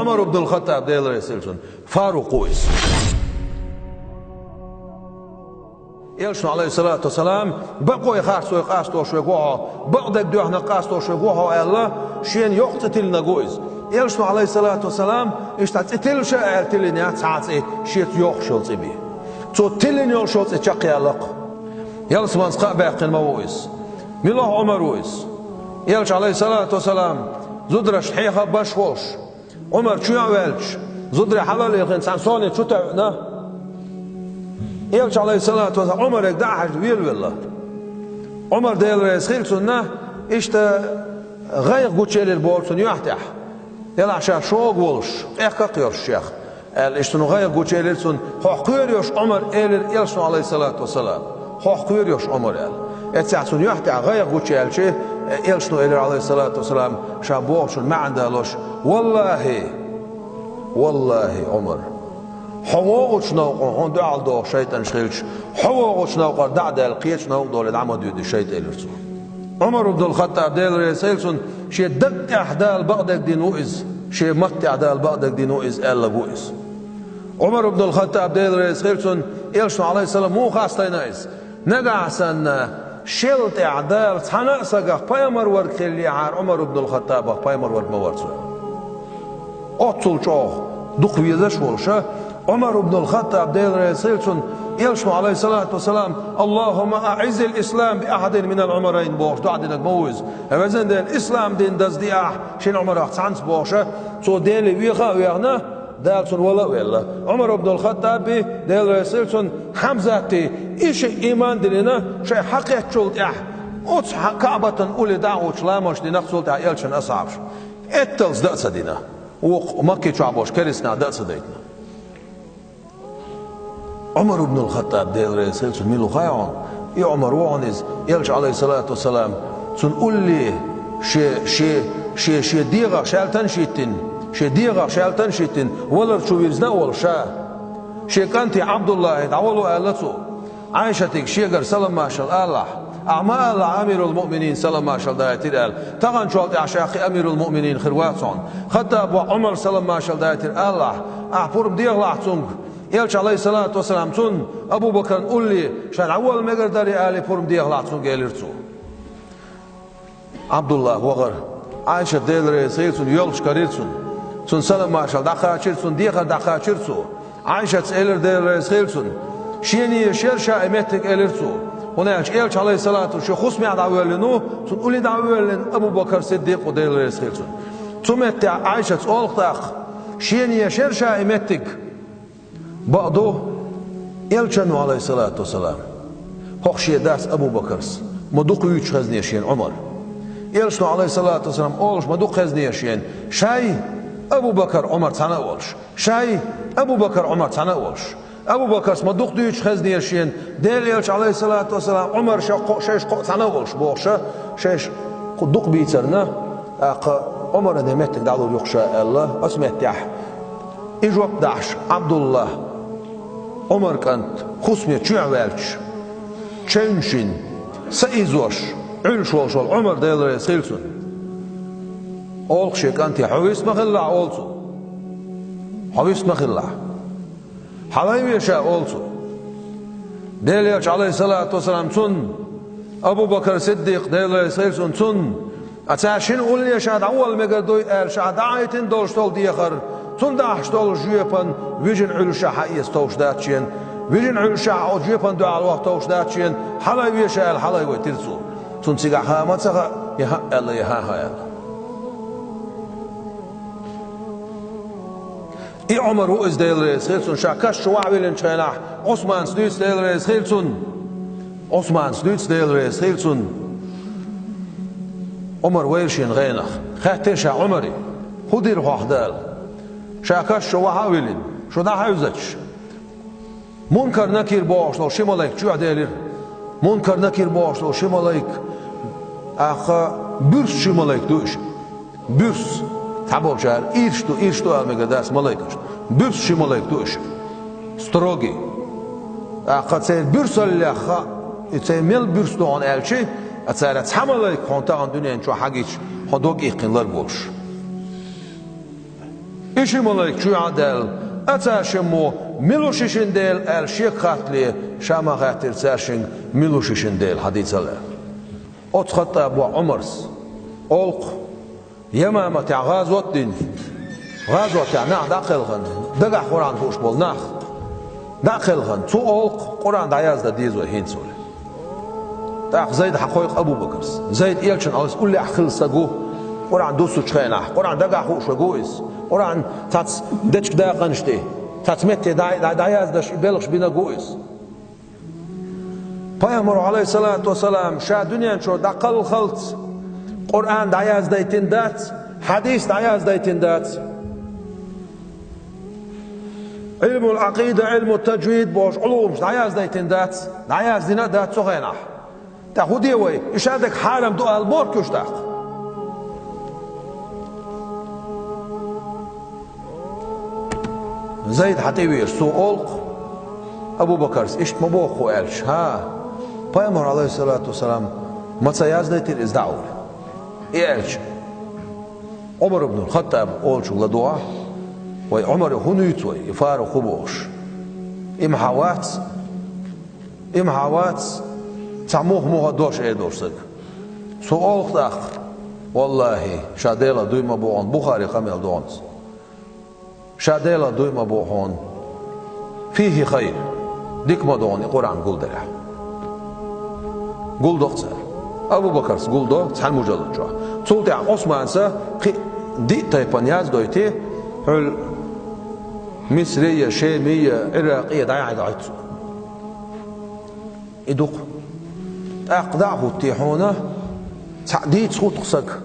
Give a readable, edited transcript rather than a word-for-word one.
Umar ibn al-Khattab deyilsin. Faruk qo'yis. Elçin aleyhissalatu vesselam baqoy xarsoy qasto shego baqdak duhna qasto shego Allah shen yo'qti tilna qo'yis. Elçin aleyhissalatu vesselam ishta til sha'al tilni atsaat shet yo'q shulsibi. So tilni yo'q shulsi chaqyalaq. Yalsmans qabaqin mawis. Milah Umar qo'yis. Elçin aleyhissalatu vesselam zudra shhiha bashwosh. Umar chu'awelch zudra halal yaqin sansoni chuta'na Elçi aleyhissalatu vesselam Umar ekda'aj billah. Umar deyilreis xilsunna işte gayg guçelir bolsun yuhtah. Yala aşağı şoğ boluş. Ehkakıyor şeyh. El işte gayg guçelirsun. Haqıyıyor Umar elir Elçi aleyhissalatu vesselam. Haqıyıyor Umar el. Etsasun yuhtah gayg guçelçi Elçi elir aleyhissalatu vesselam şaboğuşun ma'andaloş. Wallahi Umar. حواغش نوق هون دعال دو شيطان شخيلش حواغش نوق دعد القيش نوق دول العمد يد الشيط إلرسون عمر بن الخطاب ديل رسالسون شي دق أحدال بعضك دين وإز شي مقت أحدال بعضك دين وإز ألا بوإز عمر بن الخطاب ديل رسالسون إلشون عليه السلام مو خاصة نايز نقعسن شلت أحدال تناسق بيمر ورك اللي عار عمر بن الخطاب بيمر ورك مورسون أطول شوخ دق ويزش ولشه عمر بن الخطاب ديل رسالسون يلشوا عليه الصلاة والسلام اللهم أعز الإسلام بأحد من العمرين بوش دعدنا موز هذا دين الإسلام دين دزدياح شين عمر أحسنت بوشه سو دين ويخا ويغنا دالسون ولا عمر بن الخطاب ديل رسالسون حمزة إيش إيمان ديننا شيء حقيقة شلت أوتس كعبة أولي دعوة لامش دي نقصلت يلشن أصعبش اتلز دأس دينا ومكي شعبوش كرسنا دأس ديتنا عمر بن الخطاب ديل رسالة ميلو خايعون يا عمر وعنز يلش عليه الصلاة والسلام سن قول لي شي ديغا شالتن شيتن ولا شو بيزنا ولا شي كانتي عبد الله دعولو قالتو عائشتك شيغر سلام ما شاء الله أعمال أمير المؤمنين سلام ما شاء الله دايتر تغن شوالت عشاقي أمير المؤمنين خرواتون خطاب وعمر سلام ما شاء الله دايتر الله أحبورم ديغ لحتونك Elçi aleyhissalatu vesselam tun Abu Bakr ulli şan awal megardari ali purum diyaglatsun gelirtsu Abdullah waqar Aisha delre saytsun yol çıkarırsun sun salam maşal daqaçırsun diyaga daqaçırsu Aisha tseler delre saytsun şeni şerşa emettik elirsu ona elçi aleyhissalatu şu husmi adawelinu sun ulli dawelen Abu Bakr Siddiq delre saytsun tumette Aisha olqtaq şeni şerşa emettik بعضه يلشن عليه الصلاة والسلام هخشي داس أبو بكر مدوق يوش خزنيشين عمر يلشن عليه الصلاة والسلام أولش مدوق خزنيشين شاي أبو بكر عمر تناولش شاي أبو بكر عمر تناولش أبو بكر مدوق يوش خزنيشين ديل يلش عليه الصلاة والسلام عمر شايش تناولش بوخشة شايش قدوق بيترنا عمر دمتك دعوه يخشى الله اسمه تح إجواب دعش عبد الله عمر كانت خصمي تشعوالش تشنشن سيزوش علشوش عمر ديل رسيلسون أولخشي كانت حويس مخلع أولسو حويس مخلع حويس شاء أولسو ديل يش عليه الصلاة والسلام سن أبو بكر صديق ديل رسيلسون سن أتاشين أول يشاد أول مقدوي شاد عايتين دولشتول ديخر تون داشتول جيبان ويجن علشة حقيس توشداتشين ويجن علشة أو جيبان دو على وقت توشداتشين حلا ويشة الحلا ويترسو تون سيجاها ما تسخ يها الله يها هاي إي عمر هو إزديل رئيسون شاكش شوعبيلن شيناح عثمان سدوس ديل رئيسون عثمان سدوس ديل رئيسون عمر ويرشين غينخ خاتشا عمري خدير واحدال شاكش شوعبيلن شو ده حيوزتش منكر نكير باش لو شمالك شو عدالير منكر نكير باش لو شمالك أخا برس شمالك دوش برس تابو شهر إيرشتو المقدس ملايكش برس شمالك دوش ستروغي أخا تسير برس اللي أخا تسير ميل برس دوان ألشي أتسير تحملك خونتا عن دنيا شو حاجيش خدوك إيقنلر بولش إشي ملاك شو عدل أتاشمو ملوشيشن ديل الشيخ خاتلي شاما خاتر تاشن ملوشيشن ديل حديث الله أتخطى أبو عمرس ألق يمامة غازوة دين غازوة نع داخلهن دقع قرآن فوش بول ناخ داخلهن تو ألق قرآن دعياز دا ديزو هين سولي داخ زيد حقوق أبو بكرس زيد إيلشن أولس قول لي أخل ساقو قرآن دوسو تشخيناه قرآن دقع خوش وقويس قرآن تاتس دتش داقنشتي تاتس متي دعياز داش بلغش بينا قويس Peygamber aleyhissalatu vesselam şa dünyanın şu daqal khalt Qur'an dayaz daytin dat hadis dayaz daytin dat ilmul aqida ilmul tecvid boş ulum dayaz daytin dat dayaz dina dat soğena ta hudi way işadak haram dual bor kuştaq Zayd hatiwi su'ul Abu Bakr iş mabokhu elş ha Peygamber aleyhissalatu vesselam matsayaz daytir izda'ul elş Umar ibn al-Khattab olşu la dua ve Umar hunuyt ve ifaru khubush imhawat tamuh muhadosh edorsak su'ul khaq wallahi shadela duyma bu'on Bukhari kamel dons شاديلا دويما بوحون فيه خير ديك ما دوني قرآن قول دلع قول دقصر أبو بكر قول دق تحل مجلد جوا تولتي عن عثمان سا دي تايبان ياز دويتي حل مصرية شامية عراقية دايعة دايت إدوق أقدعه التيحونة تعديد صوت قصك